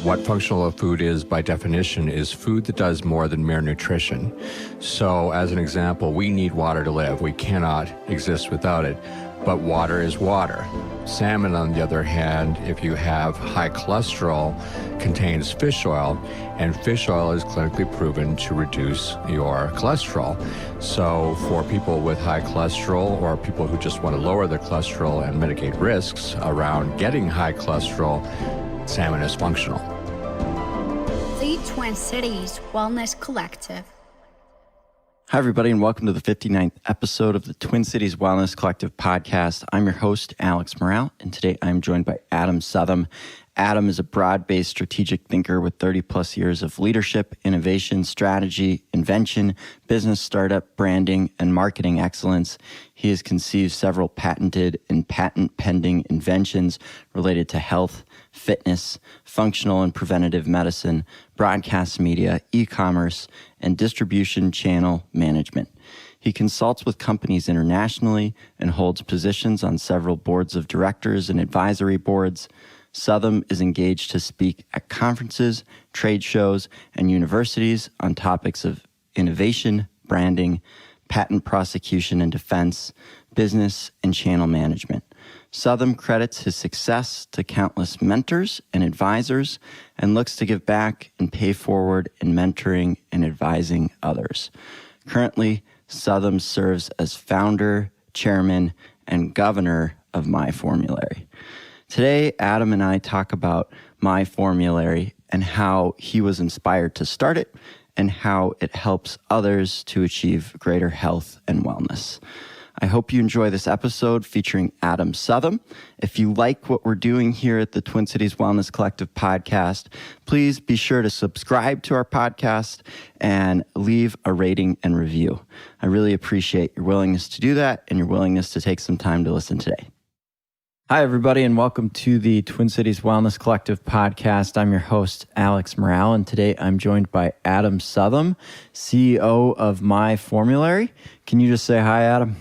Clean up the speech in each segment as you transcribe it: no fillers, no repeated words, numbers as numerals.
What functional food is, by definition, is food that does more than mere nutrition. So, as an example, we need water to live. We cannot exist without it. But water is water. Salmon, on the other hand, if you have high cholesterol, contains fish oil, and fish oil is clinically proven to reduce your cholesterol. So for people with high cholesterol or people who just want to lower their cholesterol and mitigate risks around getting high cholesterol, salmon is functional. The Twin Cities Wellness Collective. Hi, everybody, and welcome to the 59th episode of the Twin Cities Wellness Collective podcast. I'm your host, Alex Morale, and today I'm joined by Adam Southam. Adam is a broad-based strategic thinker with 30-plus years of leadership, innovation, strategy, invention, business startup, branding, and marketing excellence. He has conceived several patented and patent-pending inventions related to health, fitness, functional and preventative medicine, broadcast media, e-commerce, and distribution channel management. He consults with companies internationally and holds positions on several boards of directors and advisory boards. Southam is engaged to speak at conferences, trade shows, and universities on topics of innovation, branding, patent prosecution and defense, business, and channel management. Southam credits his success to countless mentors and advisors and looks to give back and pay forward in mentoring and advising others. Currently, Southam serves as founder, chairman, and governor of MyFormulary. Today, Adam and I talk about MyFormulary and how he was inspired to start it and how it helps others to achieve greater health and wellness. I hope you enjoy this episode featuring Adam Southam. If you like what we're doing here at the Twin Cities Wellness Collective podcast, please be sure to subscribe to our podcast and leave a rating and review. I really appreciate your willingness to do that and your willingness to take some time to listen today. Hi, everybody, and welcome to the Twin Cities Wellness Collective podcast. I'm your host, Alex Morale, and today I'm joined by Adam Southam, CEO of MyFormulary. Can you just say hi, Adam?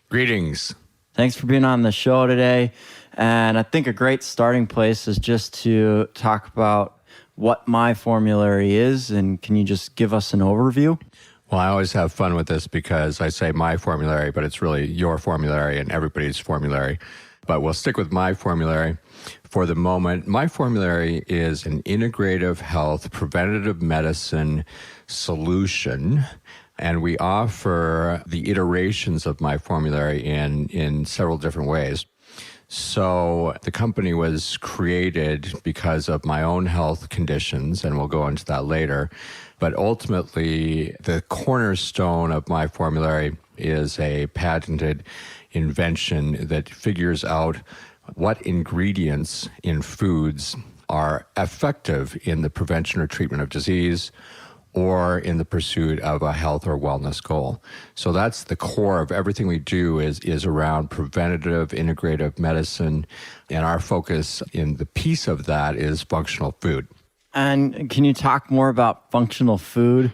Greetings. Thanks for being on the show today. And I think a great starting place is just to talk about what MyFormulary is, and can you just give us an overview? Well, I always have fun with this because I say my formulary, but it's really your formulary and everybody's formulary. But we'll stick with MyFormulary for the moment. MyFormulary is an integrative health preventative medicine solution, and we offer the iterations of MyFormulary in several different ways. So the company was created because of my own health conditions, and we'll go into that later. But ultimately, the cornerstone of MyFormulary is a patented invention that figures out what ingredients in foods are effective in the prevention or treatment of disease or in the pursuit of a health or wellness goal. So that's the core of everything we do is around preventative integrative medicine. And our focus in the piece of that is functional food. And can you talk more about functional food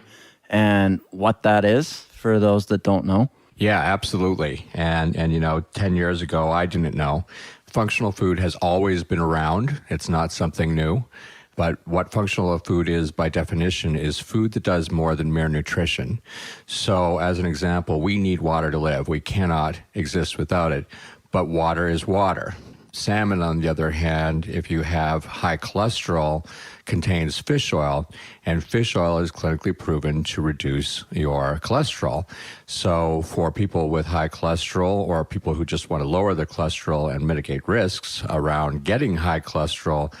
and what that is for those that don't know? Yeah, absolutely. And 10 years ago, I didn't know. Functional food has always been around. It's not something new. But what functional food is, by definition, is food that does more than mere nutrition. So as an example, we need water to live. We cannot exist without it. But water is water. Salmon, on the other hand, if you have high cholesterol, contains fish oil, and fish oil is clinically proven to reduce your cholesterol. So for people with high cholesterol or people who just want to lower their cholesterol and mitigate risks around getting high cholesterol,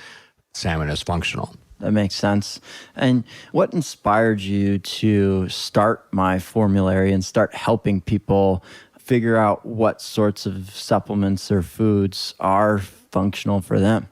salmon is functional. That makes sense. And what inspired you to start MyFormulary and start helping people figure out what sorts of supplements or foods are functional for them?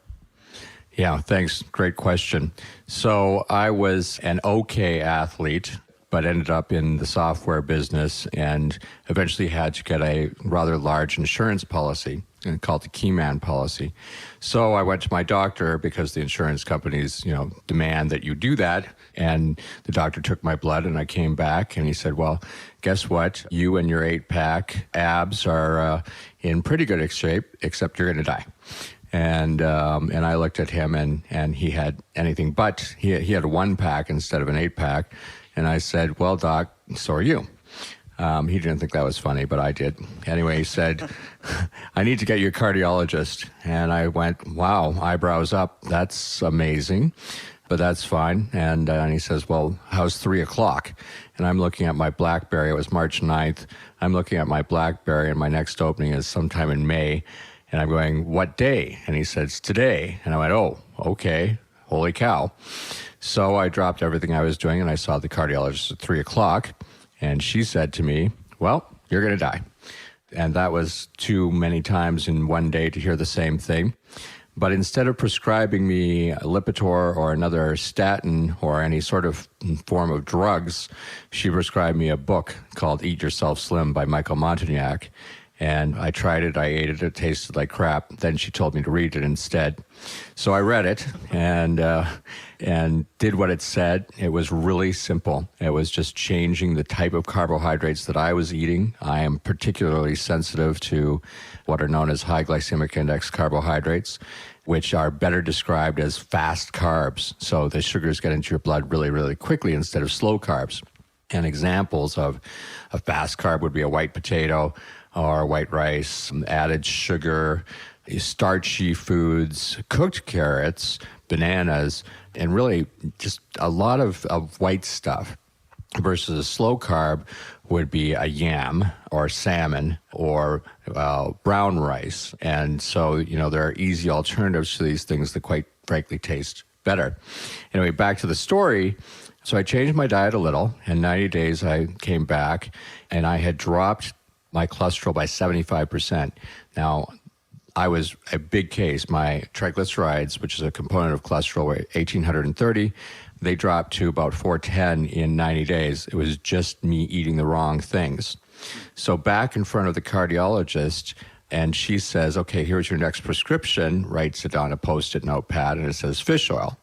Yeah, thanks. Great question. So I was an okay athlete, but ended up in the software business and eventually had to get a rather large insurance policy called the Keyman policy. So I went to my doctor because the insurance companies, demand that you do that. And the doctor took my blood and I came back and he said, well, guess what? You and your 8-pack abs are in pretty good shape, except you're going to die. And I looked at him, and he had anything but, he had a 1-pack instead of an 8-pack. And I said, well, Doc, so are you. He didn't think that was funny, but I did. Anyway, he said, I need to get you a cardiologist. And I went, wow, eyebrows up. That's amazing, but that's fine. And he says, well, how's 3 o'clock? And I'm looking at my BlackBerry. It was March 9th. I'm looking at my BlackBerry, and my next opening is sometime in May. And I'm going, what day? And he said, it's today. And I went, oh, okay. Holy cow. So I dropped everything I was doing, and I saw the cardiologist at 3 o'clock. And she said to me, well, you're going to die. And that was too many times in one day to hear the same thing. But instead of prescribing me a Lipitor or another statin or any sort of form of drugs, she prescribed me a book called Eat Yourself Slim by Michael Montagnac. And I tried it, I ate it, it tasted like crap. Then she told me to read it instead. So I read it and did what it said. It was really simple. It was just changing the type of carbohydrates that I was eating. I am particularly sensitive to what are known as high glycemic index carbohydrates, which are better described as fast carbs. So the sugars get into your blood really, really quickly instead of slow carbs. And examples of a fast carb would be a white potato, or white rice, added sugar, starchy foods, cooked carrots, bananas, and really just a lot of white stuff. Versus a slow carb would be a yam or salmon or brown rice. And so, there are easy alternatives to these things that quite frankly taste better. Anyway, back to the story. So I changed my diet a little. In 90 days, I came back and I had dropped my cholesterol by 75%. Now, I was a big case. My triglycerides, which is a component of cholesterol, were 1,830. They dropped to about 410 in 90 days. It was just me eating the wrong things. So back in front of the cardiologist, and she says, okay, here's your next prescription, writes it on a Post-it notepad, and it says fish oil.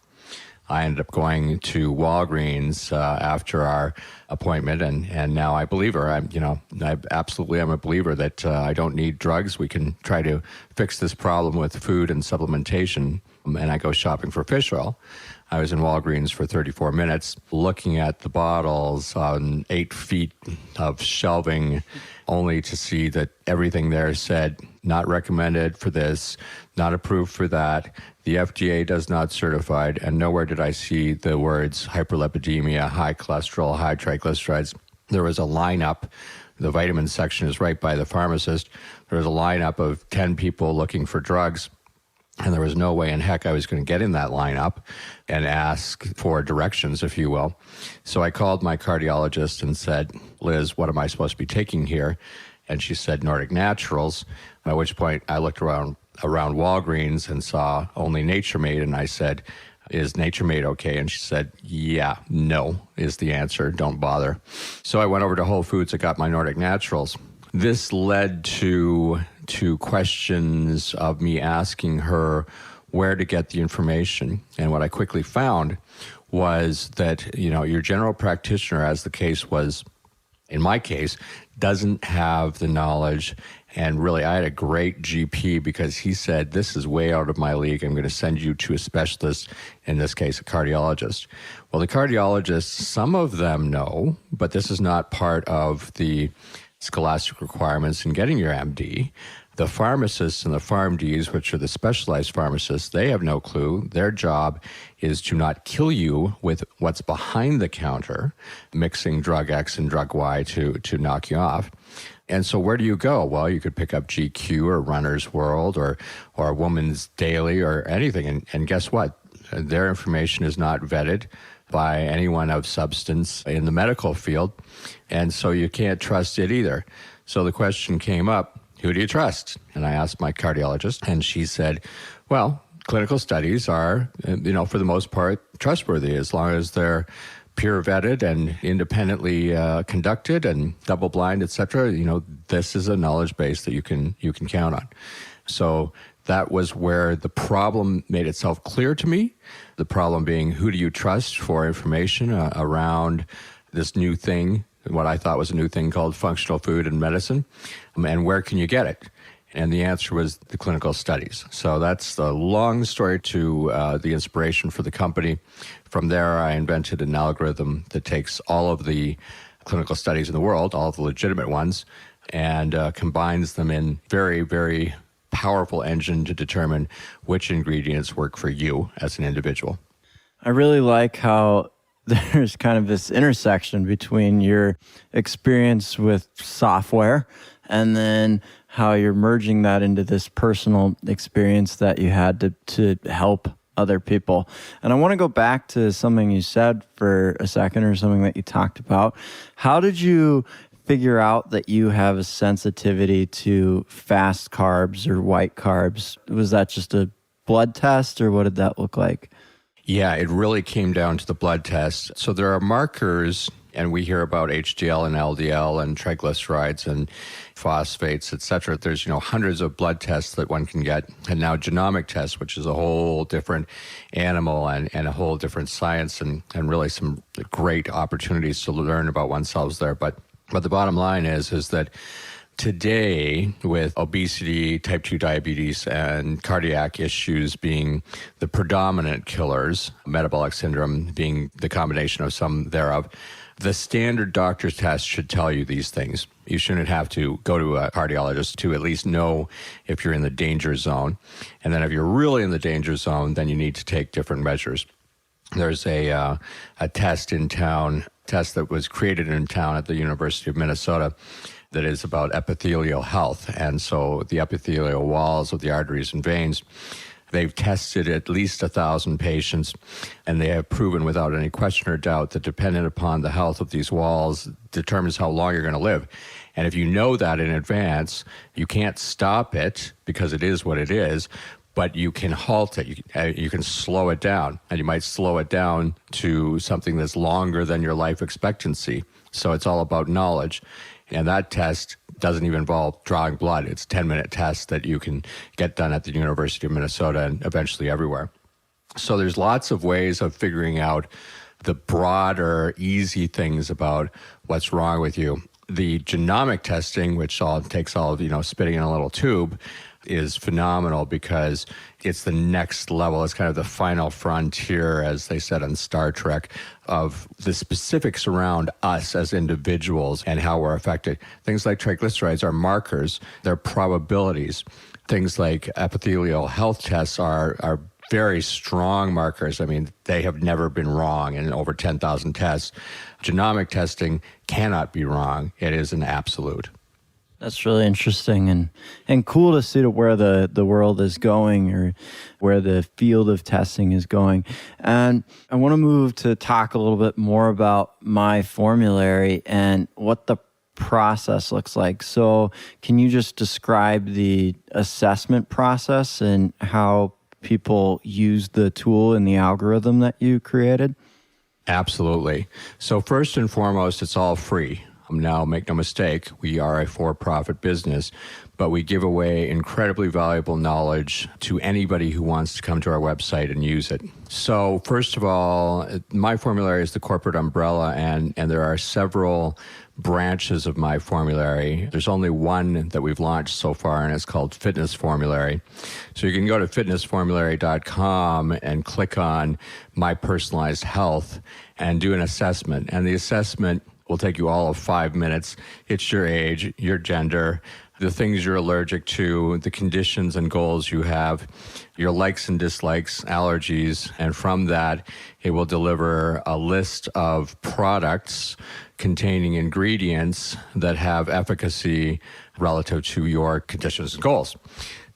I ended up going to Walgreens after our appointment, and now I believe her. I'm a believer that I don't need drugs. We can try to fix this problem with food and supplementation, and I go shopping for fish oil. I was in Walgreens for 34 minutes looking at the bottles on 8 feet of shelving, only to see that everything there said, not recommended for this, not approved for that. The FDA does not certify, and nowhere did I see the words hyperlipidemia, high cholesterol, high triglycerides. There was a lineup. The vitamin section is right by the pharmacist. There was a lineup of 10 people looking for drugs. And there was no way in heck I was going to get in that lineup and ask for directions, if you will. So I called my cardiologist and said, Liz, what am I supposed to be taking here? And she said Nordic Naturals, at which point I looked around Walgreens and saw only Nature Made. And I said, is Nature Made okay? And she said, yeah, no is the answer. Don't bother. So I went over to Whole Foods. I got my Nordic Naturals. This led to questions of me asking her where to get the information. And what I quickly found was that, your general practitioner, as the case was in my case, doesn't have the knowledge. And really, I had a great GP because he said, this is way out of my league. I'm going to send you to a specialist, in this case, a cardiologist. Well, the cardiologists, some of them know, but this is not part of the scholastic requirements in getting your MD. The pharmacists and the PharmDs, which are the specialized pharmacists, they have no clue. Their job is to not kill you with what's behind the counter, mixing drug X and drug Y to knock you off. And so where do you go? Well, you could pick up GQ or Runner's World or Woman's Daily or anything. And guess what? Their information is not vetted by anyone of substance in the medical field. And so you can't trust it either. So the question came up, who do you trust? And I asked my cardiologist, and she said, well, clinical studies are, for the most part, trustworthy as long as they're peer vetted and independently conducted and double blind, et cetera. This is a knowledge base that you can count on. So that was where the problem made itself clear to me. The problem being, who do you trust for information around this new thing, what I thought was a new thing called functional food and medicine, and where can you get it? And the answer was the clinical studies. So that's the long story to the inspiration for the company. From there, I invented an algorithm that takes all of the clinical studies in the world, all of the legitimate ones, and combines them in very, very powerful engine to determine which ingredients work for you as an individual. I really like how there's kind of this intersection between your experience with software and then how you're merging that into this personal experience that you had to help other people. And I want to go back to something you said for a second, or something that you talked about. How did you figure out that you have a sensitivity to fast carbs or white carbs? Was that just a blood test, or what did that look like? Yeah, it really came down to the blood test. So there are markers, and we hear about HDL and LDL and triglycerides and phosphates, et cetera. There's, hundreds of blood tests that one can get. And now genomic tests, which is a whole different animal and a whole different science, and really some great opportunities to learn about oneself there. But the bottom line is that today, with obesity, type 2 diabetes, and cardiac issues being the predominant killers, metabolic syndrome being the combination of some thereof, the standard doctor's test should tell you these things. You shouldn't have to go to a cardiologist to at least know if you're in the danger zone. And then if you're really in the danger zone, then you need to take different measures. There's a test in town, test that was created in town at the University of Minnesota, that is about epithelial health. And so the epithelial walls of the arteries and veins, they've tested at least 1,000 patients, and they have proven without any question or doubt that dependent upon the health of these walls determines how long you're going to live. And if you know that in advance, you can't stop it because it is what it is, but you can halt it. You can slow it down, and you might slow it down to something that's longer than your life expectancy. So it's all about knowledge. And that test doesn't even involve drawing blood. It's a 10-minute test that you can get done at the University of Minnesota and eventually everywhere. So there's lots of ways of figuring out the broader, easy things about what's wrong with you. The genomic testing, which takes all of, spitting in a little tube, is phenomenal because it's the next level. It's kind of the final frontier, as they said on Star Trek, of the specifics around us as individuals and how we're affected. Things like triglycerides are markers. They're probabilities. Things like epithelial health tests are very strong markers. I mean, they have never been wrong in over 10,000 tests. Genomic testing cannot be wrong. It is an absolute. That's really interesting and cool to see to where the world is going, or where the field of testing is going. And I want to move to talk a little bit more about MyFormulary and what the process looks like. So can you just describe the assessment process and how people use the tool and the algorithm that you created? Absolutely. So first and foremost, it's all free. Now, make no mistake, we are a for-profit business, but we give away incredibly valuable knowledge to anybody who wants to come to our website and use it. So first of all, MyFormulary is the corporate umbrella, and there are several branches of MyFormulary. There's only one that we've launched so far, and it's called Fitness Formulary. So you can go to fitnessformulary.com and click on My Personalized Health and do an assessment. And the assessment will take you all of 5 minutes. It's your age, your gender, the things you're allergic to, the conditions and goals you have, your likes and dislikes, allergies, and from that, it will deliver a list of products containing ingredients that have efficacy relative to your conditions and goals.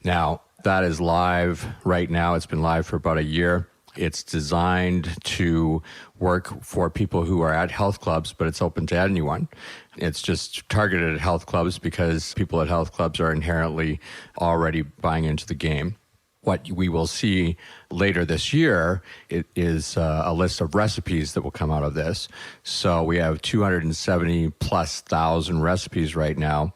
Now, that is live right now. It's been live for about a year. It's designed to work for people who are at health clubs, but it's open to anyone. It's just targeted at health clubs because people at health clubs are inherently already buying into the game. What we will see later this year is a list of recipes that will come out of this. So we have 270 plus thousand recipes right now.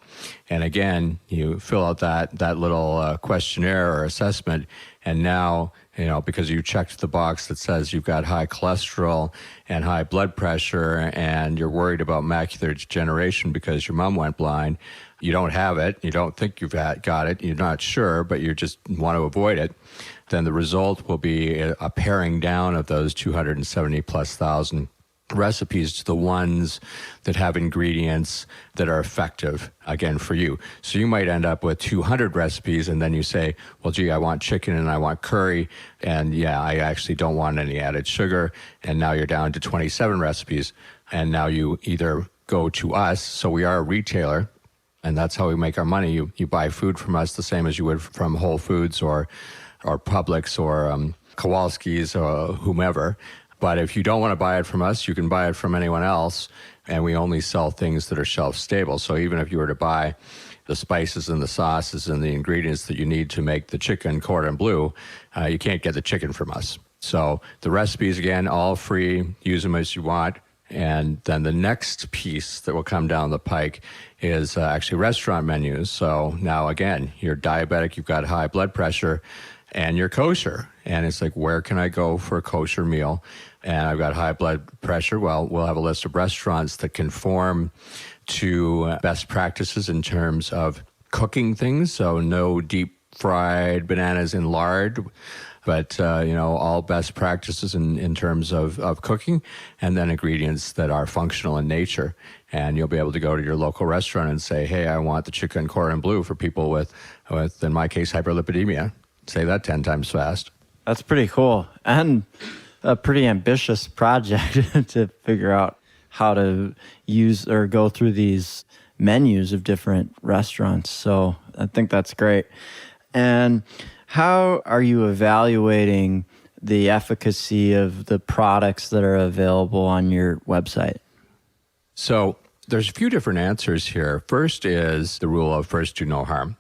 And again, you fill out that little questionnaire or assessment, and now, because you checked the box that says you've got high cholesterol and high blood pressure and you're worried about macular degeneration because your mom went blind, you don't have it, you don't think you've got it, you're not sure, but you just want to avoid it, then the result will be a paring down of those 270 plus thousand recipes to the ones that have ingredients that are effective, again, for you. So you might end up with 200 recipes, and then you say, well, gee, I want chicken and I want curry, and yeah, I actually don't want any added sugar, and now you're down to 27 recipes, and now you either go to us, so we are a retailer, and that's how we make our money. You buy food from us the same as you would from Whole Foods or Publix or Kowalski's or whomever. But if you don't want to buy it from us, you can buy it from anyone else, and we only sell things that are shelf stable. So even if you were to buy the spices and the sauces and the ingredients that you need to make the chicken cordon bleu, you can't get the chicken from us. So the recipes, again, all free. Use them as you want. And then the next piece that will come down the pike is actually restaurant menus. So now, again, you're diabetic, you've got high blood pressure, and you're kosher. And it's like, where can I go for a kosher meal? And I've got high blood pressure. Well, we'll have a list of restaurants that conform to best practices in terms of cooking things. So no deep fried bananas in lard, but all best practices in terms of cooking, and then ingredients that are functional in nature. And you'll be able to go to your local restaurant and say, hey, I want the chicken cordon bleu for people with, in my case, hyperlipidemia. Say that 10 times fast. That's pretty cool. And a pretty ambitious project to figure out how to use or go through these menus of different restaurants. So I think that's great. And how are you evaluating the efficacy of the products that are available on your website? So there's a few different answers here. First is the rule of first do no harm.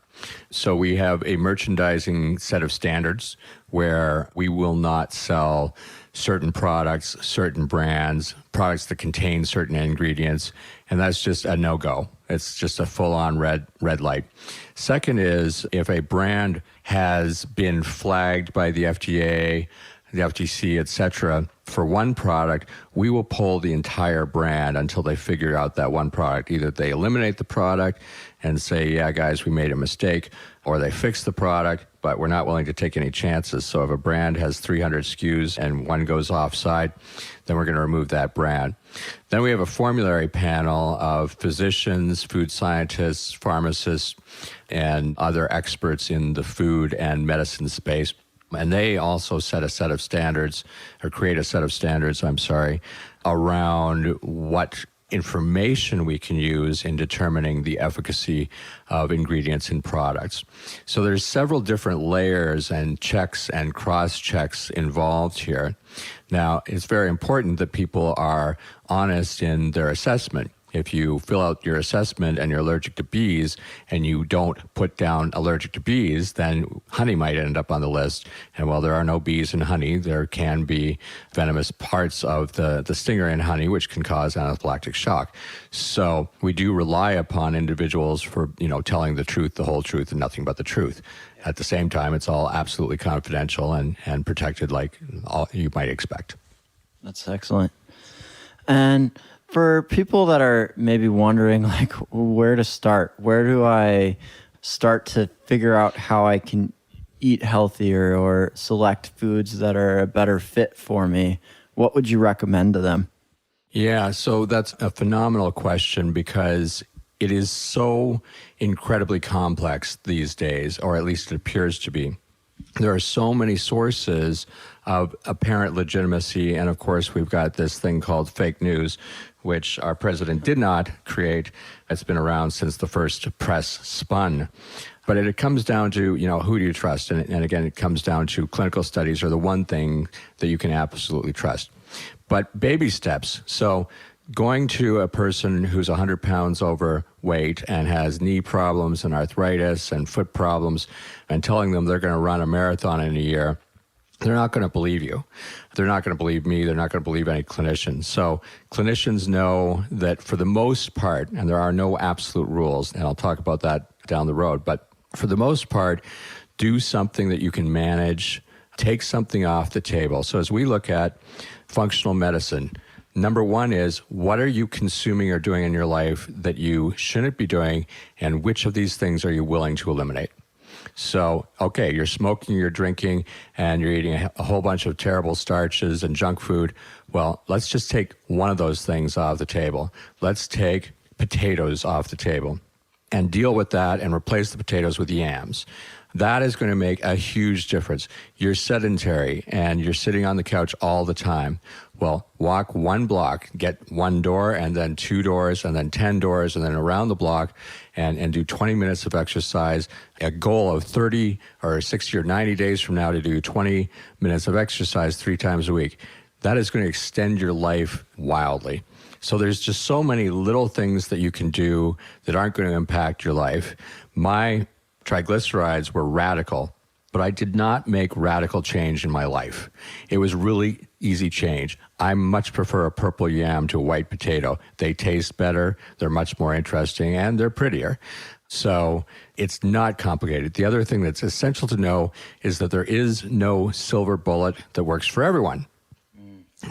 So we have a merchandising set of standards where we will not sell certain products, certain brands, products that contain certain ingredients, and that's just a no-go. It's just a full-on red light. Second is if a brand has been flagged by the FDA, the FTC, et cetera, for one product, we will pull the entire brand until they figure out that one product. Either they eliminate the product and say, yeah, guys, we made a mistake, or they fix the product, but we're not willing to take any chances. So if a brand has 300 SKUs and one goes offside, then we're going to remove that brand. Then we have a formulary panel of physicians, food scientists, pharmacists, and other experts in the food and medicine space. And they also set a set of standards, or create a set of standards, around what information we can use in determining the efficacy of ingredients in products. So there's several different layers and checks and cross-checks involved here. Now, it's very important that people are honest in their assessment. If you fill out your assessment and you're allergic to bees and you don't put down allergic to bees, then honey might end up on the list. And while there are no bees in honey, there can be venomous parts of the stinger in honey, which can cause anaphylactic shock. So we do rely upon individuals for, telling the truth, the whole truth, and nothing but the truth. At the same time, it's all absolutely confidential and protected like all you might expect. That's excellent. And for people that are maybe wondering, where to start, where do I start to figure out how I can eat healthier or select foods that are a better fit for me? What would you recommend to them? Yeah, so that's a phenomenal question because it is so incredibly complex these days, or at least it appears to be. There are so many sources of apparent legitimacy, and of course we've got this thing called fake news, which our president did not create. It's been around since the first press spun. But it comes down to, who do you trust? And again, it comes down to clinical studies are the one thing that you can absolutely trust. But baby steps. So going to a person who's 100 pounds overweight and has knee problems and arthritis and foot problems and telling them they're going to run a marathon in a year, they're not going to believe you. They're not going to believe me. They're not going to believe any clinician. So clinicians know that for the most part, and there are no absolute rules, and I'll talk about that down the road, but for the most part, do something that you can manage, take something off the table. So as we look at functional medicine, Number one is, what are you consuming or doing in your life that you shouldn't be doing, and which of these things are you willing to eliminate? So, okay, you're smoking, you're drinking, and you're eating a whole bunch of terrible starches and junk food. Well, let's just take one of those things off the table. Let's take potatoes off the table and deal with that and replace the potatoes with yams. That is going to make a huge difference. You're sedentary and you're sitting on the couch all the time. Well, walk one block, get one door and then 2 doors and then 10 doors and then around the block and do 20 minutes of exercise. A goal of 30 or 60 or 90 days from now to do 20 minutes of exercise 3 times a week. That is going to extend your life wildly. So there's just so many little things that you can do that aren't going to impact your life. My triglycerides were radical, but I did not make radical change in my life. It was really easy change. I much prefer a purple yam to a white potato. They taste better, they're much more interesting, and they're prettier. So it's not complicated. The other thing that's essential to know is that there is no silver bullet that works for everyone.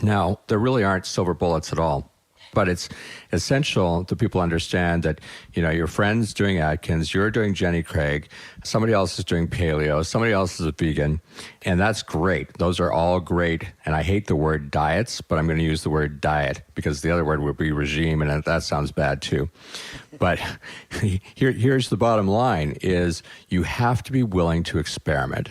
Now, there really aren't silver bullets at all. But it's essential that people understand that, your friend's doing Atkins, you're doing Jenny Craig, somebody else is doing paleo, somebody else is a vegan, and that's great. Those are all great. And I hate the word diets, but I'm going to use the word diet because the other word would be regime, and that sounds bad too. But here's the bottom line is you have to be willing to experiment.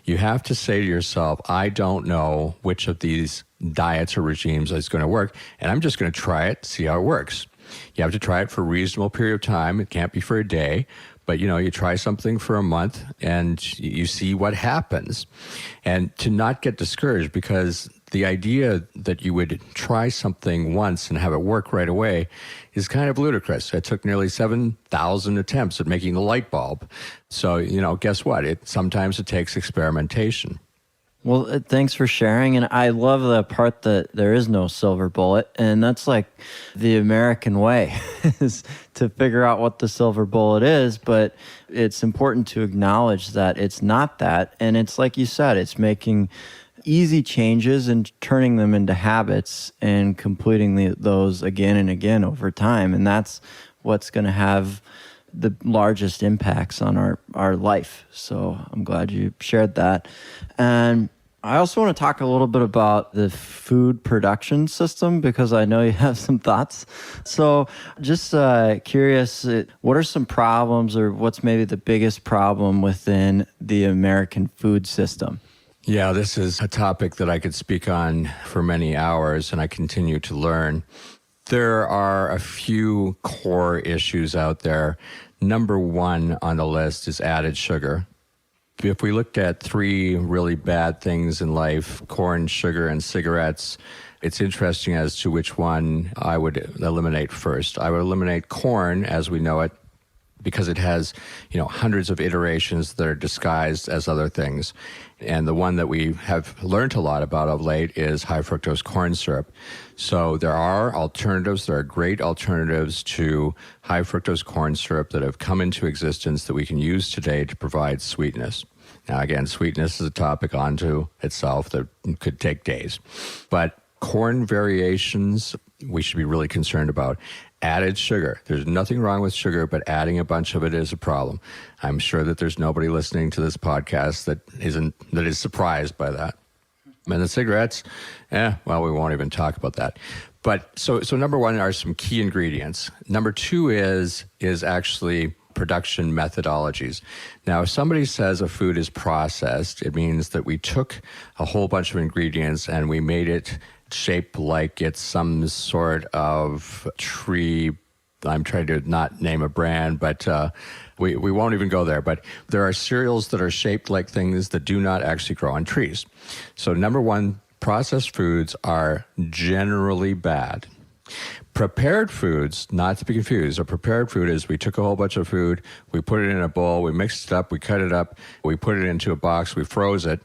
You have to say to yourself, I don't know which of these diets or regimes is going to work, and I'm just going to try it, see how it works. You have to try it for a reasonable period of time. It can't be for a day, but you try something for a month and you see what happens. And to not get discouraged, because the idea that you would try something once and have it work right away is kind of ludicrous. It took nearly 7,000 attempts at making the light bulb. So, guess what? Sometimes it takes experimentation. Well, thanks for sharing. And I love the part that there is no silver bullet. And that's like the American way is to figure out what the silver bullet is. But it's important to acknowledge that it's not that. And it's like you said, it's making easy changes and turning them into habits and completing those again and again over time. And that's what's going to have the largest impacts on our life. So I'm glad you shared that. And I also want to talk a little bit about the food production system because I know you have some thoughts. So just curious, what are some problems or what's maybe the biggest problem within the American food system? Yeah, this is a topic that I could speak on for many hours, and I continue to learn. There are a few core issues out there. Number one on the list is added sugar. If we looked at 3 really bad things in life, corn, sugar, and cigarettes, it's interesting as to which one I would eliminate first. I would eliminate corn as we know it because it has, hundreds of iterations that are disguised as other things. And the one that we have learned a lot about of late is high fructose corn syrup. So there are alternatives. There are great alternatives to high fructose corn syrup that have come into existence that we can use today to provide sweetness. Now, again, sweetness is a topic unto itself that could take days. But corn variations, we should be really concerned about. Added sugar. There's nothing wrong with sugar, but adding a bunch of it is a problem. I'm sure that there's nobody listening to this podcast that is surprised by that. And the cigarettes, we won't even talk about that. But so number one are some key ingredients. Number two is actually production methodologies. Now, if somebody says a food is processed, it means that we took a whole bunch of ingredients and we made it shaped like it's some sort of tree. I'm trying to not name a brand, but we won't even go there. But there are cereals that are shaped like things that do not actually grow on trees. So number one, processed foods are generally bad. Prepared foods, not to be confused, a prepared food is we took a whole bunch of food, we put it in a bowl, we mixed it up, we cut it up, we put it into a box, we froze it,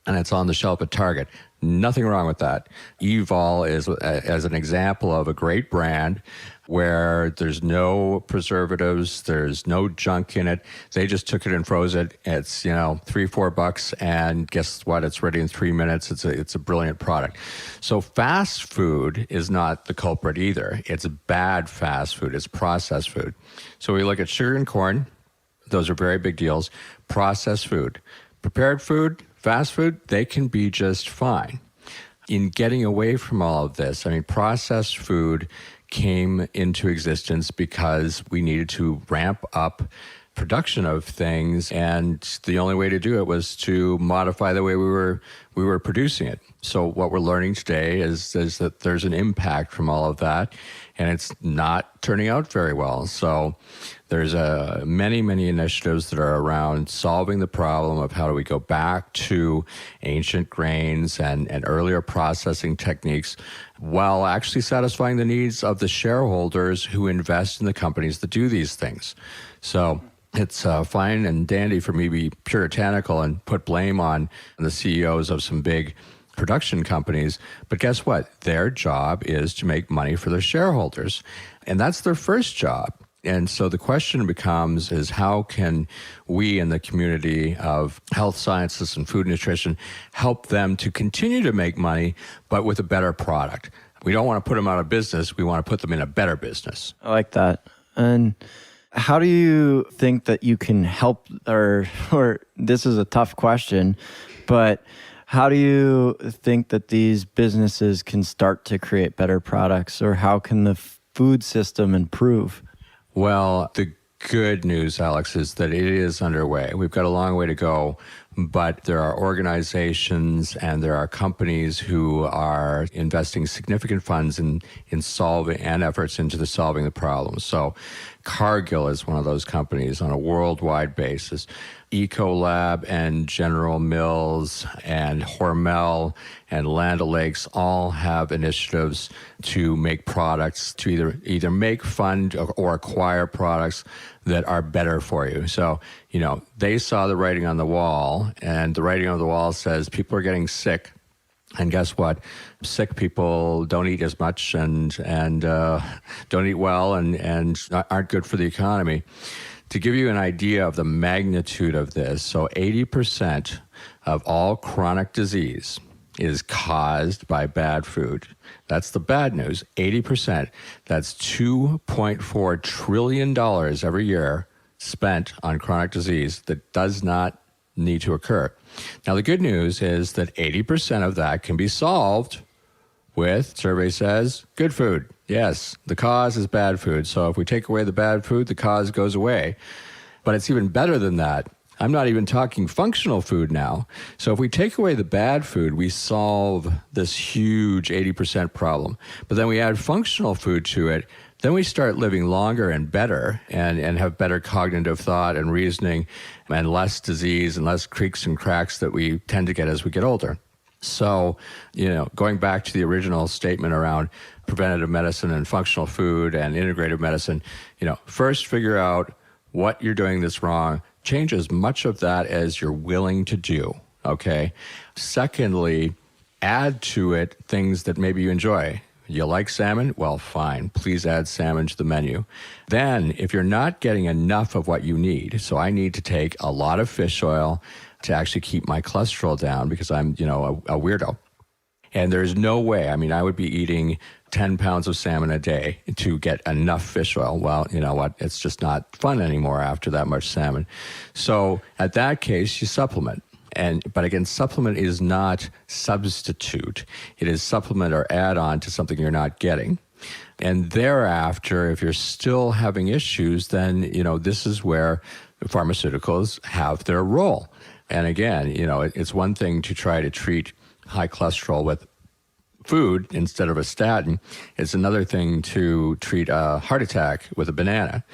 and it's on the shelf at Target. Nothing wrong with that. Evol is as an example of a great brand where there's no preservatives, there's no junk in it. They just took it and froze it. It's, $3-4, and guess what? It's ready in 3 minutes. It's a brilliant product. So fast food is not the culprit either. It's bad fast food. It's processed food. So we look at sugar and corn. Those are very big deals. Processed food. Prepared food, fast food, they can be just fine. In getting away from all of this, processed food came into existence because we needed to ramp up production of things, and the only way to do it was to modify the way we were producing it. So what we're learning today is that there's an impact from all of that, and it's not turning out very well. So there's many initiatives that are around solving the problem of how do we go back to ancient grains and earlier processing techniques while actually satisfying the needs of the shareholders who invest in the companies that do these things. So it's fine and dandy for me to be puritanical and put blame on the CEOs of some big production companies. But guess what? Their job is to make money for their shareholders. And that's their first job. And so the question becomes is how can we in the community of health sciences and food nutrition help them to continue to make money, but with a better product? We don't want to put them out of business. We want to put them in a better business. I like that. And how do you think that you can help, or this is a tough question, but how do you think that these businesses can start to create better products, or how can the food system improve? Well, the good news, Alex, is that it is underway. We've got a long way to go, but there are organizations and there are companies who are investing significant funds in solving and efforts into solving the problem. So Cargill is one of those companies on a worldwide basis. Ecolab and General Mills and Hormel and Land O'Lakes all have initiatives to make products, to either make, fund, or acquire products that are better for you. So, they saw the writing on the wall, and the writing on the wall says people are getting sick. And guess what? Sick people don't eat as much and don't eat well and aren't good for the economy. To give you an idea of the magnitude of this, so 80% of all chronic disease is caused by bad food. That's the bad news. 80%. That's $2.4 trillion every year spent on chronic disease that does not need to occur. Now, the good news is that 80% of that can be solved with, survey says, good food. Yes, the cause is bad food. So if we take away the bad food, the cause goes away. But it's even better than that. I'm not even talking functional food now. So if we take away the bad food, we solve this huge 80% problem. But then we add functional food to it, then we start living longer and better and have better cognitive thought and reasoning and less disease and less creaks and cracks that we tend to get as we get older. So, going back to the original statement around preventative medicine and functional food and integrative medicine, first figure out what you're doing that's wrong. Change as much of that as you're willing to do, okay? Secondly, add to it things that maybe you enjoy. You like salmon? Well, fine. Please add salmon to the menu. Then, if you're not getting enough of what you need, so I need to take a lot of fish oil to actually keep my cholesterol down because I'm, a weirdo. And there's no way, I would be eating 10 pounds of salmon a day to get enough fish oil. Well, you know what? It's just not fun anymore after that much salmon. So at that case, you supplement. But again, supplement is not substitute. It is supplement or add on to something you're not getting. And thereafter, if you're still having issues, then, this is where pharmaceuticals have their role. And again, it's one thing to try to treat high cholesterol with food instead of a statin. It's another thing to treat a heart attack with a banana.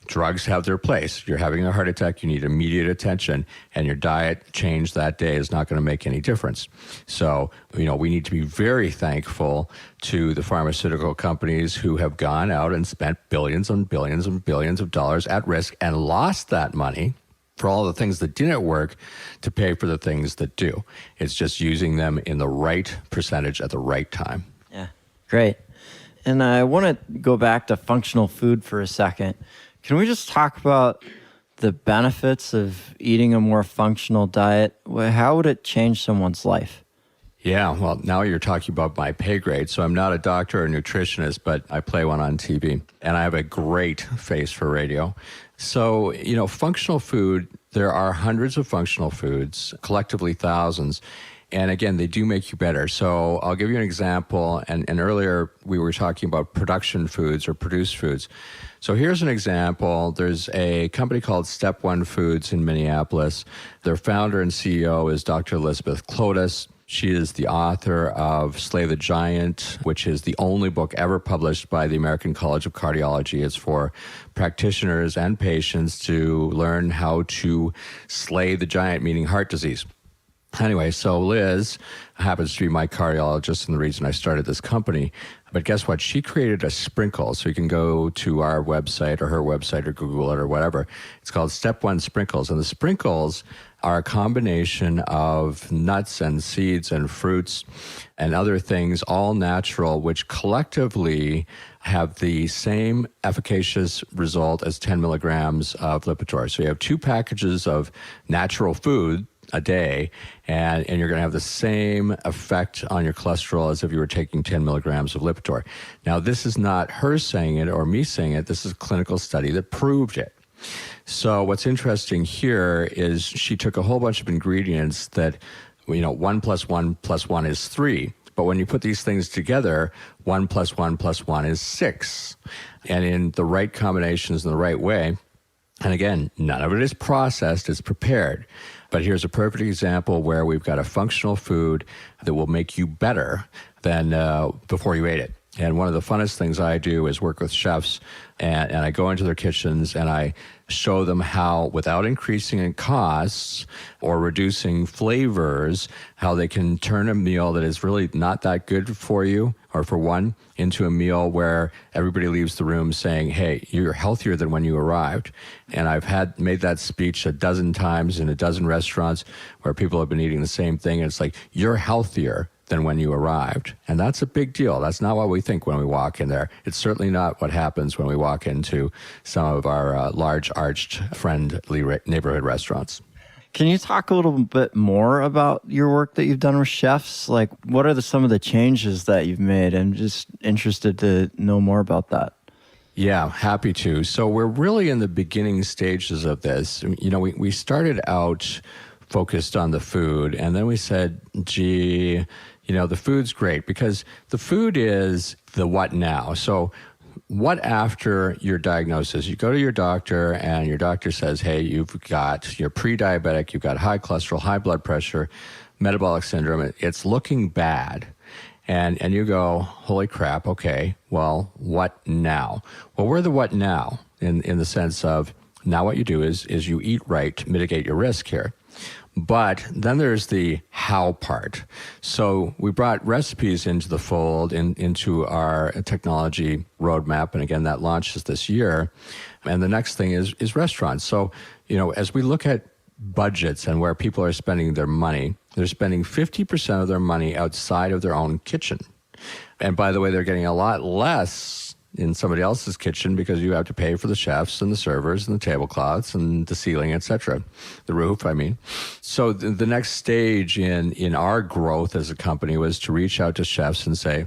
Drugs have their place. You're having a heart attack, you need immediate attention, and your diet change that day is not going to make any difference. So, we need to be very thankful to the pharmaceutical companies who have gone out and spent billions and billions and billions of dollars at risk and lost that money for all the things that didn't work to pay for the things that do. It's just using them in the right percentage at the right time. Yeah, great. And I want to go back to functional food for a second. Can we just talk about the benefits of eating a more functional diet? How would it change someone's life? Yeah, well, now you're talking about my pay grade. So I'm not a doctor or nutritionist, but I play one on TV. And I have a great face for radio. So, functional food, there are hundreds of functional foods, collectively thousands. And again, they do make you better. So I'll give you an example. And earlier we were talking about production foods or produced foods. So here's an example. There's a company called Step One Foods in Minneapolis. Their founder and CEO is Dr. Elizabeth Clotis. She is the author of Slay the Giant, which is the only book ever published by the American College of Cardiology. It's for practitioners and patients to learn how to slay the giant, meaning heart disease. Anyway, so Liz happens to be my cardiologist and the reason I started this company. But guess what? She created a sprinkle. So you can go to our website or her website or Google it or whatever. It's called Step One Sprinkles. And the sprinkles are a combination of nuts and seeds and fruits and other things, all natural, which collectively have the same efficacious result as 10 milligrams of Lipitor. So you have 2 packages of natural food a day, and you're going to have the same effect on your cholesterol as if you were taking 10 milligrams of Lipitor. Now, this is not her saying it or me saying it. This is a clinical study that proved it. So what's interesting here is she took a whole bunch of ingredients that, 1 plus 1 plus 1 is 3. But when you put these things together, 1 plus 1 plus 1 is 6. And in the right combinations in the right way, and again, none of it is processed, it's prepared. But here's a perfect example where we've got a functional food that will make you better than before you ate it. And one of the funnest things I do is work with chefs, and I go into their kitchens and I show them how, without increasing in costs or reducing flavors, how they can turn a meal that is really not that good for you or for one into a meal where everybody leaves the room saying, hey, you're healthier than when you arrived. And I've made that speech a dozen times in a dozen restaurants where people have been eating the same thing. And it's like, you're healthier than when you arrived. And that's a big deal. That's not what we think when we walk in there. It's certainly not what happens when we walk into some of our large arched friendly neighborhood restaurants. Can you talk a little bit more about your work that you've done with chefs? Like, what are some of the changes that you've made? I'm just interested to know more about that. Yeah, happy to. So we're really in the beginning stages of this. We started out focused on the food, and then we said, gee, the food's great because the food is the what now. So what after your diagnosis? You go to your doctor and your doctor says, hey, you're pre-diabetic, you've got high cholesterol, high blood pressure, metabolic syndrome. It's looking bad. And you go, holy crap, okay, well, what now? Well, we're the what now in the sense of now what you do is you eat right to mitigate your risk here. But then there's the how part. So we brought recipes into the fold, into our technology roadmap. And again, that launches this year. And the next thing is restaurants. So, as we look at budgets and where people are spending their money, they're spending 50% of their money outside of their own kitchen. And by the way, they're getting a lot less in somebody else's kitchen because you have to pay for the chefs and the servers and the tablecloths and the ceiling, etc. The roof, I mean. So the next stage in our growth as a company was to reach out to chefs and say,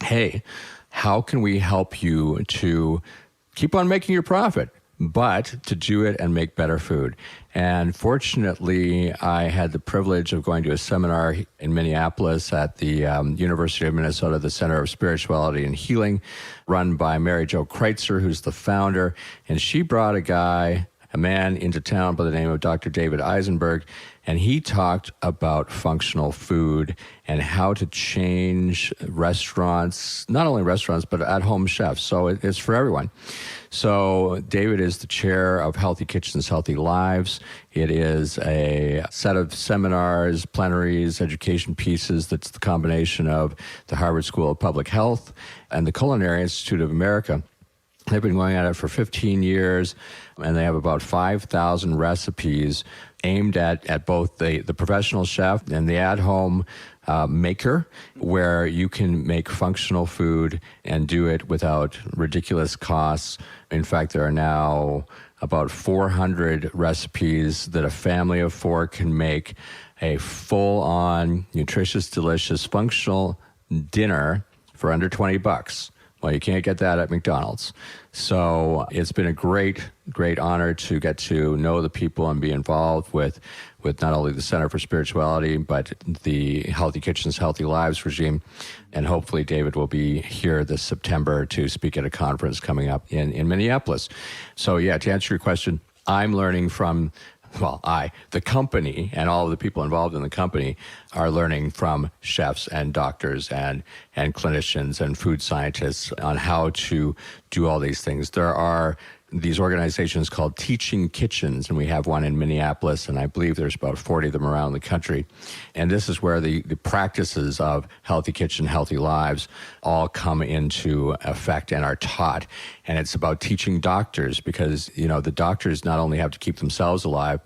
hey, how can we help you to keep on making your profit, but to do it and make better food? And fortunately, I had the privilege of going to a seminar in Minneapolis at the University of Minnesota, the Center of Spirituality and Healing, run by Mary Jo Kreitzer, who's the founder. And she brought a man into town by the name of Dr. David Eisenberg, and he talked about functional food and how to change restaurants, not only restaurants, but at-home chefs. So it's for everyone. So David is the chair of Healthy Kitchens, Healthy Lives. It is a set of seminars, plenaries, education pieces that's the combination of the Harvard School of Public Health and the Culinary Institute of America. They've been going at it for 15 years, and they have about 5,000 recipes aimed at both the professional chef and the at-home maker, where you can make functional food and do it without ridiculous costs. In fact, there are now about 400 recipes that a family of four can make a full-on, nutritious, delicious, functional dinner for under $20. Well, you can't get that at McDonald's. So it's been a great honor to get to know the people and be involved with not only the Center for Spirituality, but the Healthy Kitchens, Healthy Lives regime. And hopefully David will be here this September to speak at a conference coming up in Minneapolis. So yeah, to answer your question, I'm learning from the company and all of the people involved in the company are learning from chefs and doctors and clinicians and food scientists on how to do all these things. There are these organizations called teaching kitchens, and we have one in Minneapolis, and I believe there's about 40 of them around the country. And this is where the practices of Healthy Kitchen, Healthy Lives all come into effect and are taught. And it's about teaching doctors, because, the doctors not only have to keep themselves alive,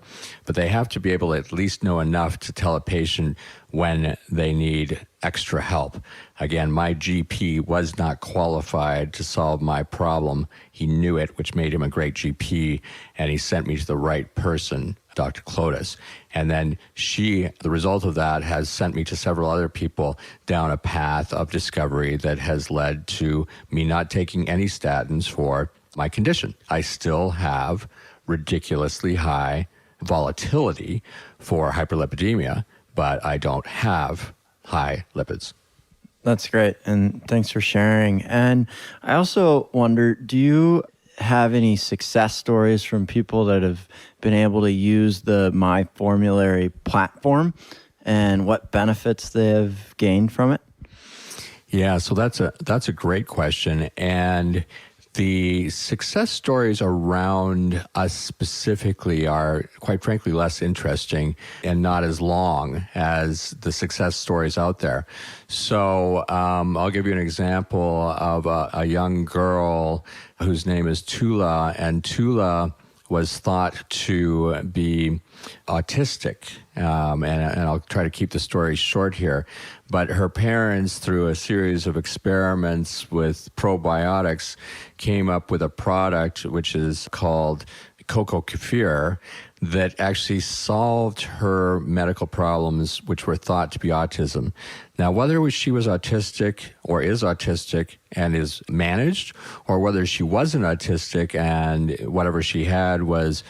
but they have to be able to at least know enough to tell a patient when they need extra help. Again, my GP was not qualified to solve my problem. He knew it, which made him a great GP, and he sent me to the right person, Dr. Clotis. And then the result of that has sent me to several other people down a path of discovery that has led to me not taking any statins for my condition. I still have ridiculously high volatility for hyperlipidemia, but I don't have high lipids. That's great. And thanks for sharing. And I also wonder, do you have any success stories from people that have been able to use the MyFormulary platform and what benefits they have gained from it? Yeah, so that's a great question. And the success stories around us specifically are, quite frankly, less interesting and not as long as the success stories out there. So I'll give you an example of a young girl whose name is Tula, and Tula was thought to be autistic. And I'll try to keep the story short here. But her parents, through a series of experiments with probiotics, came up with a product which is called Cocoa Kefir that actually solved her medical problems, which were thought to be autism. Now, whether she was autistic or is autistic and is managed, or whether she wasn't autistic and whatever she had was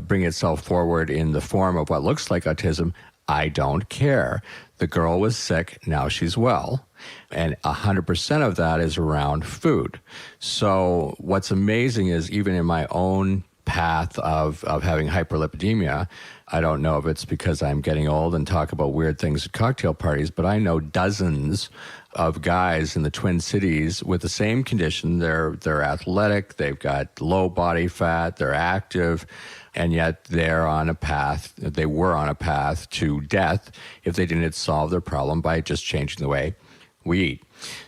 bring itself forward in the form of what looks like autism, I don't care. The girl was sick, now she's well. And 100% of that is around food. So what's amazing is, even in my own path of having hyperlipidemia, I don't know if it's because I'm getting old and talk about weird things at cocktail parties, but I know dozens of guys in the Twin Cities with the same condition. They're athletic, they've got low body fat, they're active, and yet they were on a path to death if they didn't solve their problem by just changing the way we eat.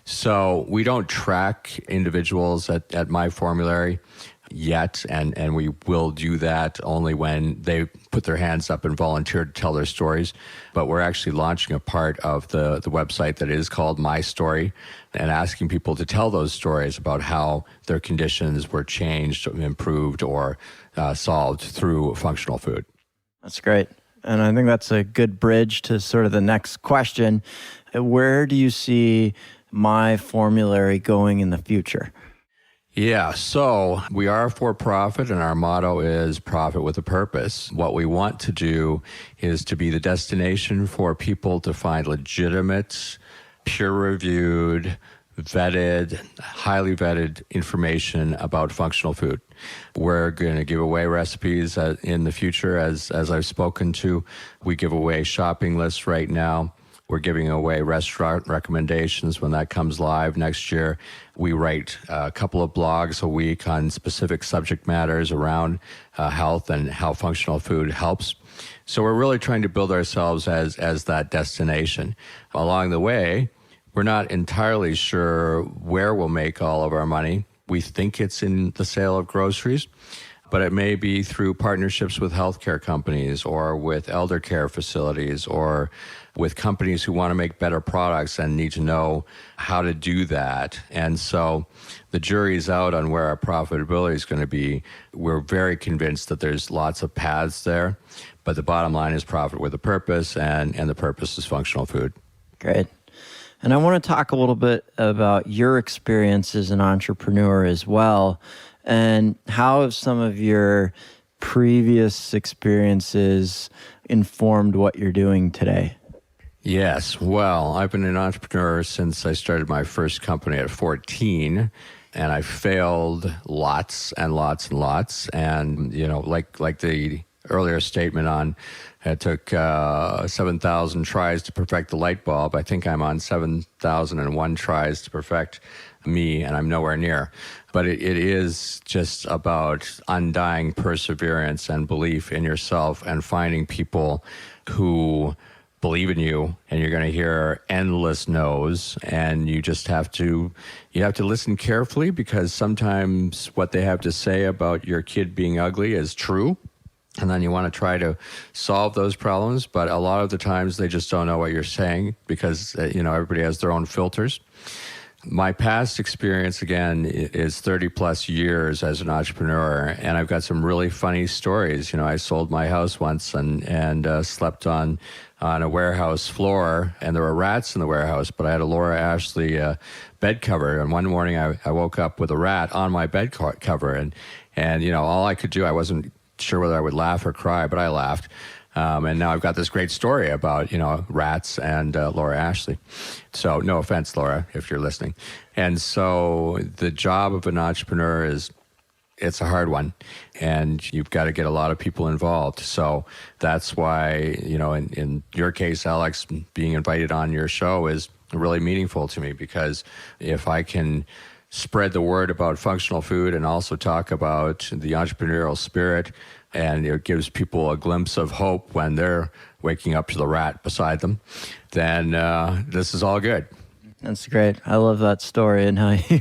So we don't track individuals at MyFormulary yet, and we will do that only when they put their hands up and volunteer to tell their stories. But we're actually launching a part of the website that is called My Story, and asking people to tell those stories about how their conditions were changed, improved, or solved through functional food. That's great. And I think that's a good bridge to sort of the next question. Where do you see MyFormulary going in the future? Yeah, so we are a for-profit, and our motto is profit with a purpose. What we want to do is to be the destination for people to find legitimate, peer-reviewed, vetted, highly vetted information about functional food. We're going to give away recipes in the future, as I've spoken to. We give away shopping lists right now. We're giving away restaurant recommendations when that comes live next year. We write a couple of blogs a week on specific subject matters around health and how functional food helps. So we're really trying to build ourselves as that destination. Along the way, we're not entirely sure where we'll make all of our money, we think it's in the sale of groceries, but it may be through partnerships with healthcare companies or with elder care facilities or with companies who want to make better products and need to know how to do that. And so the jury's out on where our profitability is going to be. We're very convinced that there's lots of paths there, but the bottom line is profit with a purpose, and the purpose is functional food. Great. And I want to talk a little bit about your experience as an entrepreneur as well, and how have some of your previous experiences informed what you're doing today? Yes. Well, I've been an entrepreneur since I started my first company at 14, and I failed lots and lots and lots. And, like the earlier statement on, it took 7,000 tries to perfect the light bulb. I think I'm on 7,001 tries to perfect me, and I'm nowhere near. But it is just about undying perseverance and belief in yourself and finding people who believe in you, and you're going to hear endless no's, and you have to listen carefully, because sometimes what they have to say about your kid being ugly is true. And then you want to try to solve those problems. But a lot of the times they just don't know what you're saying, because, everybody has their own filters. My past experience, again, is 30 plus years as an entrepreneur, and I've got some really funny stories. I sold my house once and slept on a warehouse floor, and there were rats in the warehouse, but I had a Laura Ashley bed cover, and one morning I woke up with a rat on my bed cover, and all I could do, I wasn't sure whether I would laugh or cry, but I laughed. And now I've got this great story about, rats and Laura Ashley. So no offense, Laura, if you're listening. And so the job of an entrepreneur it's a hard one, and you've got to get a lot of people involved. So that's why, in your case, Alex, being invited on your show is really meaningful to me, because if I can spread the word about functional food and also talk about the entrepreneurial spirit, and it gives people a glimpse of hope when they're waking up to the rat beside them, then this is all good. That's great. I love that story and how you...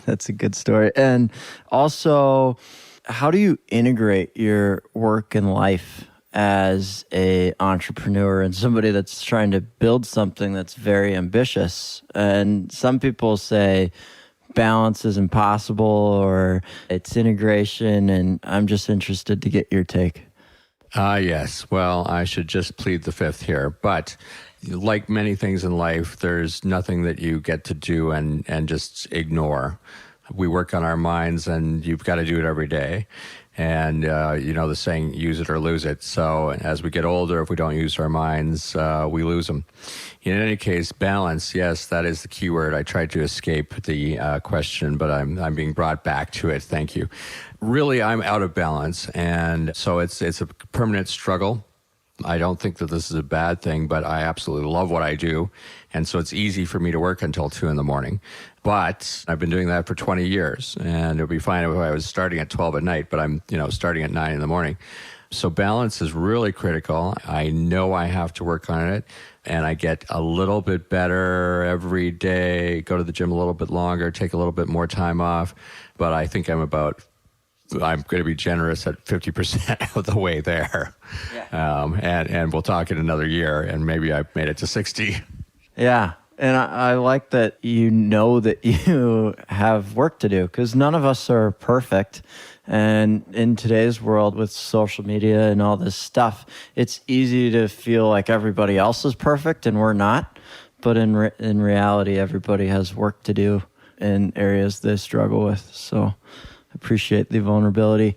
That's a good story. And also, how do you integrate your work and life as a entrepreneur and somebody that's trying to build something that's very ambitious? And some people say balance is impossible, or it's integration, and I'm just interested to get your take. Yes. Well, I should just plead the fifth here, but like many things in life, there's nothing that you get to do and just ignore. We work on our minds, and you've got to do it every day. And, the saying, use it or lose it. So as we get older, if we don't use our minds, we lose them. In any case, balance, yes, that is the key word. I tried to escape the question, but I'm being brought back to it. Thank you. Really, I'm out of balance. And so it's a permanent struggle. I don't think that this is a bad thing, but I absolutely love what I do. And so it's easy for me to work until 2 a.m. But I've been doing that for 20 years, and it would be fine if I was starting at 12 at night, but I'm, starting at 9 a.m. So balance is really critical. I know I have to work on it, and I get a little bit better every day, go to the gym a little bit longer, take a little bit more time off. But I think I'm going to be generous at 50% of the way there. Yeah. And we'll talk in another year, and maybe I've made it to 60. Yeah. And I like that you know that you have work to do, because none of us are perfect. And in today's world with social media and all this stuff, it's easy to feel like everybody else is perfect and we're not. But in reality, everybody has work to do in areas they struggle with. So I appreciate the vulnerability.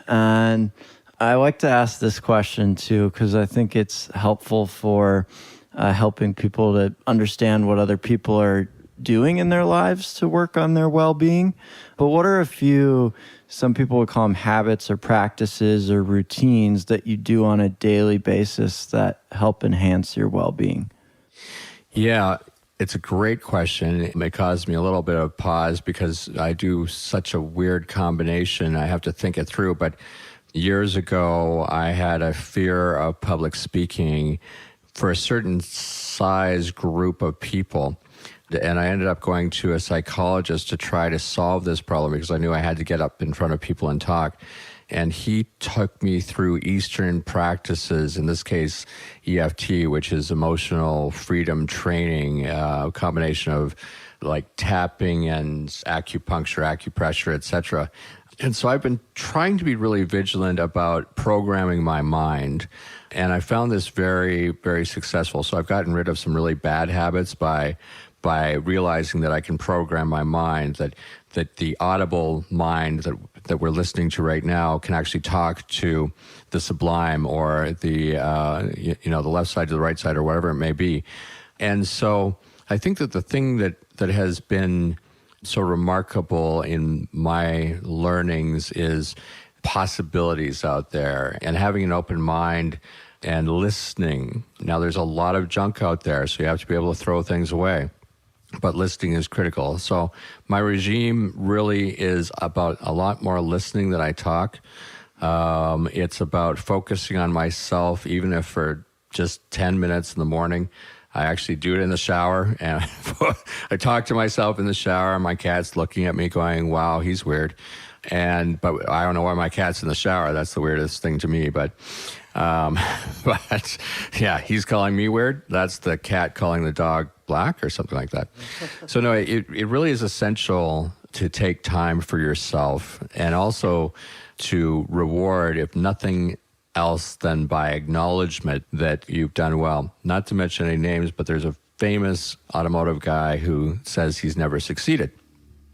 And I like to ask this question too, because I think it's helpful for helping people to understand what other people are doing in their lives to work on their well-being. But what are a few, some people would call them habits or practices or routines that you do on a daily basis that help enhance your well-being? Yeah, it's a great question. It may cause me a little bit of pause because I do such a weird combination. I have to think it through. But years ago, I had a fear of public speaking for a certain size group of people. And I ended up going to a psychologist to try to solve this problem because I knew I had to get up in front of people and talk. And he took me through Eastern practices, in this case, EFT, which is emotional freedom training, a combination of like tapping and acupuncture, acupressure, etc. And so I've been trying to be really vigilant about programming my mind. And I found this very, very successful. So I've gotten rid of some really bad habits by realizing that I can program my mind, that the audible mind that we're listening to right now can actually talk to the sublime or the the left side to the right side or whatever it may be. And so I think that the thing that has been so remarkable in my learnings is possibilities out there and having an open mind and listening. Now, there's a lot of junk out there, so you have to be able to throw things away. But listening is critical. So my regime really is about a lot more listening than I talk. It's about focusing on myself, even if for just 10 minutes in the morning. I actually do it in the shower, and I talk to myself in the shower. My cat's looking at me going, wow, he's weird. But I don't know why my cat's in the shower. That's the weirdest thing to me. But yeah, he's calling me weird. That's the cat calling the dog black or something like that. So no, it really is essential to take time for yourself and also to reward, if nothing else than by acknowledgement that you've done well. Not to mention any names, but there's a famous automotive guy who says he's never succeeded.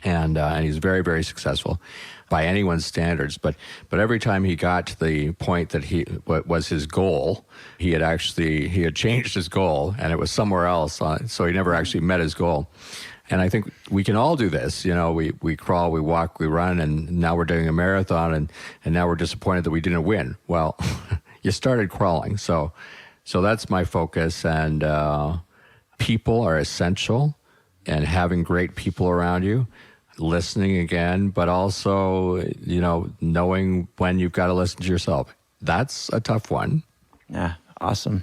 And he's very, very successful by anyone's standards. But every time he got to the point that what was his goal, he had changed his goal, and it was somewhere else. So he never actually met his goal. And I think we can all do this. You know, we crawl, we walk, we run, and now we're doing a marathon, and now we're disappointed that we didn't win. Well, you started crawling. So that's my focus. And people are essential, and having great people around you, listening again, but also, knowing when you've got to listen to yourself. That's a tough one. Yeah, awesome.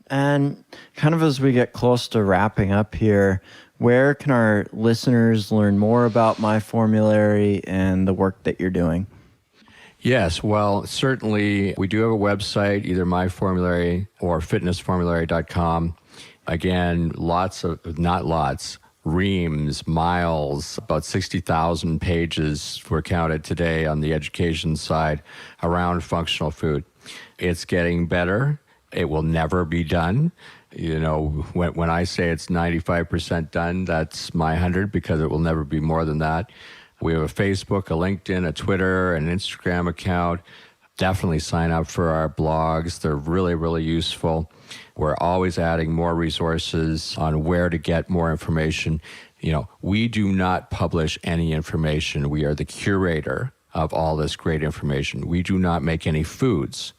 And kind of as we get close to wrapping up here, where can our listeners learn more about MyFormulary and the work that you're doing? Yes, well, certainly we do have a website, either MyFormulary or fitnessformulary.com. Again, reams, miles, about 60,000 pages were counted today on the education side around functional food. It's getting better. It will never be done. When I say it's 95% done, that's my 100, because it will never be more than that. We have a Facebook, a LinkedIn, a Twitter, an Instagram account. Definitely sign up for our blogs. They're really, really useful. We're always adding more resources on where to get more information. We do not publish any information. We are the curator of all this great information. We do not make any foods.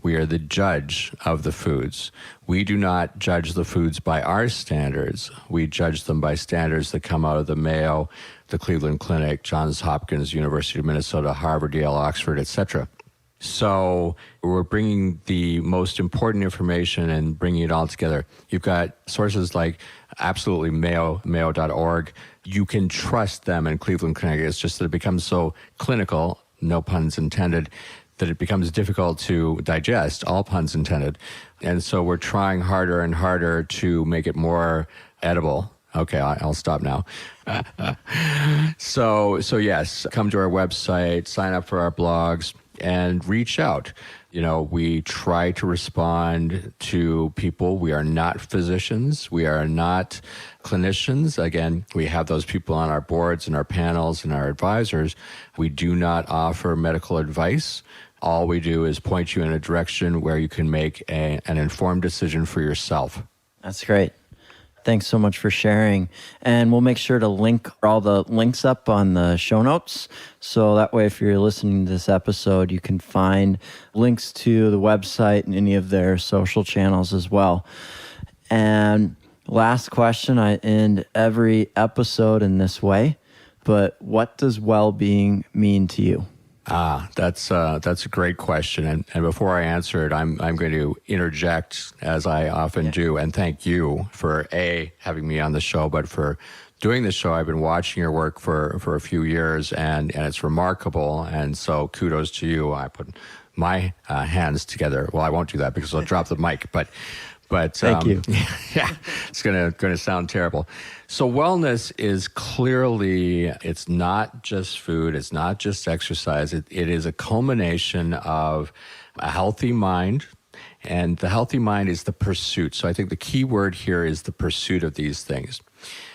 We are the judge of the foods. We do not judge the foods by our standards. We judge them by standards that come out of the Mayo, the Cleveland Clinic, Johns Hopkins, University of Minnesota, Harvard, Yale, Oxford, etc. So we're bringing the most important information and bringing it all together. You've got sources like absolutely mayo.org. You can trust them in Cleveland Clinic. It's just that it becomes so clinical, no puns intended, that it becomes difficult to digest, all puns intended. And so we're trying harder and harder to make it more edible. Okay, I'll stop now. So yes, come to our website, sign up for our blogs, and reach out. We try to respond to people. We are not physicians. We are not clinicians. Again, we have those people on our boards and our panels and our advisors. We do not offer medical advice. All we do is point you in a direction where you can make an informed decision for yourself. That's great. Thanks so much for sharing. And we'll make sure to link all the links up on the show notes. So that way, if you're listening to this episode, you can find links to the website and any of their social channels as well. And last question, I end every episode in this way, but what does well-being mean to you? That's a great question. And before I answer it, I'm going to interject, as I often do, and thank you for having me on the show, but for doing the show. I've been watching your work for a few years, and it's remarkable. And so kudos to you. I put my hands together. Well, I won't do that because I'll drop the mic, but thank you. Yeah, it's gonna sound terrible. So wellness is clearly, it's not just food, it's not just exercise. It is a culmination of a healthy mind, and the healthy mind is the pursuit. So I think the key word here is the pursuit of these things.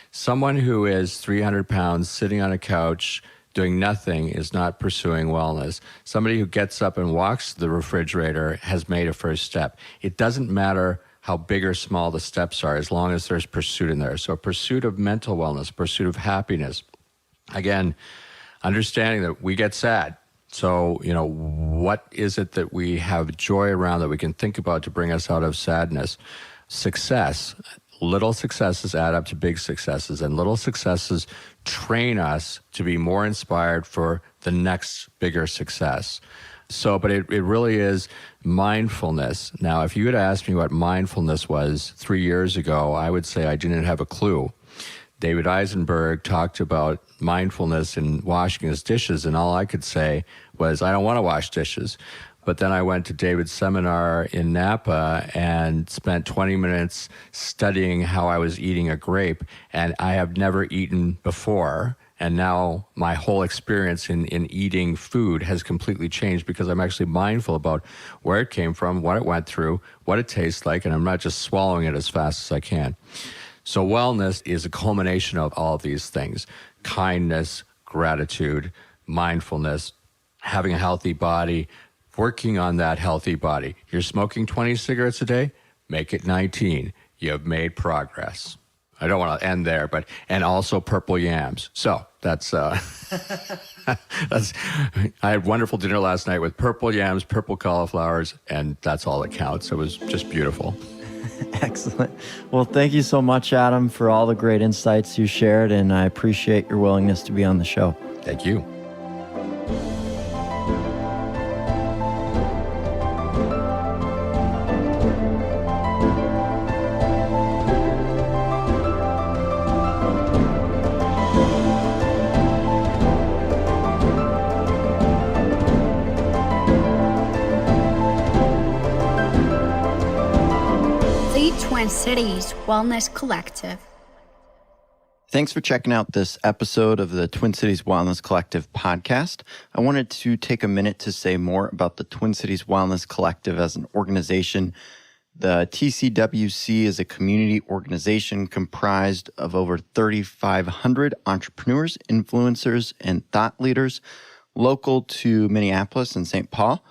Someone who is 300 pounds sitting on a couch doing nothing is not pursuing wellness. Somebody who gets up and walks to the refrigerator has made a first step. It doesn't matter how big or small the steps are, as long as there's pursuit in there. So a pursuit of mental wellness, pursuit of happiness. Again, understanding that we get sad. So, what is it that we have joy around that we can think about to bring us out of sadness? Success. Little successes add up to big successes, and little successes train us to be more inspired for the next bigger success. So, but it really is mindfulness. Now, if you had asked me what mindfulness was 3 years ago, I would say I didn't have a clue. David Eisenberg talked about mindfulness in washing his dishes, and all I could say was, I don't want to wash dishes. But then I went to David's seminar in Napa and spent 20 minutes studying how I was eating a grape, and I have never eaten before. And now my whole experience in eating food has completely changed because I'm actually mindful about where it came from, what it went through, what it tastes like, and I'm not just swallowing it as fast as I can. So wellness is a culmination of all of these things: kindness, gratitude, mindfulness, having a healthy body, working on that healthy body. You're smoking 20 cigarettes a day? Make it 19. You've made progress. I don't want to end there, and also purple yams. So that's I had wonderful dinner last night with purple yams, purple cauliflowers, and that's all that counts. It was just beautiful. Excellent. Well, thank you so much, Adam, for all the great insights you shared, and I appreciate your willingness to be on the show. Thank you. Twin Cities Wellness Collective. Thanks for checking out this episode of the Twin Cities Wellness Collective podcast. I wanted to take a minute to say more about the Twin Cities Wellness Collective as an organization. The TCWC is a community organization comprised of over 3,500 entrepreneurs, influencers, and thought leaders local to Minneapolis and St. Paul.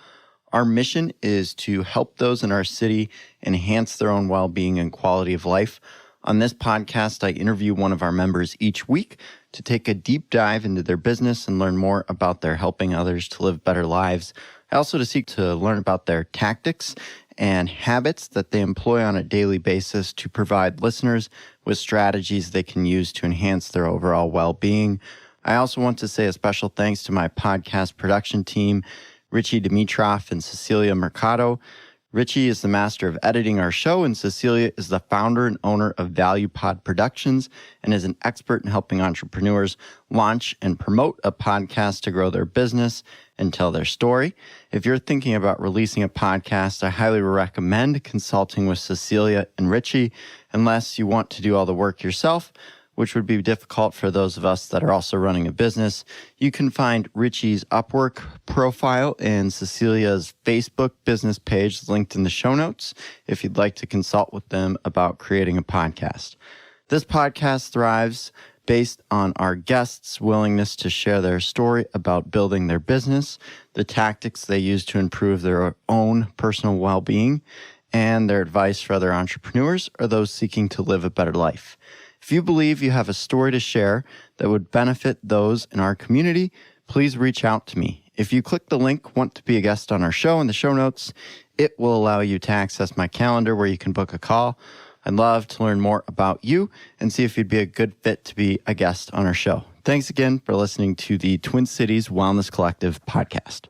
Our mission is to help those in our city enhance their own well-being and quality of life. On this podcast, I interview one of our members each week to take a deep dive into their business and learn more about their helping others to live better lives. I also seek to learn about their tactics and habits that they employ on a daily basis to provide listeners with strategies they can use to enhance their overall well-being. I also want to say a special thanks to my podcast production team, Richie Dimitrov and Cecilia Mercado. Richie is the master of editing our show, and Cecilia is the founder and owner of Value Pod Productions and is an expert in helping entrepreneurs launch and promote a podcast to grow their business and tell their story. If you're thinking about releasing a podcast, I highly recommend consulting with Cecilia and Richie, unless you want to do all the work yourself, which would be difficult for those of us that are also running a business. You can find Richie's Upwork profile and Cecilia's Facebook business page linked in the show notes if you'd like to consult with them about creating a podcast. This podcast thrives based on our guests' willingness to share their story about building their business, the tactics they use to improve their own personal well-being, and their advice for other entrepreneurs or those seeking to live a better life. If you believe you have a story to share that would benefit those in our community, please reach out to me. If you click the link, want to be a guest on our show in the show notes, it will allow you to access my calendar where you can book a call. I'd love to learn more about you and see if you'd be a good fit to be a guest on our show. Thanks again for listening to the Twin Cities Wellness Collective podcast.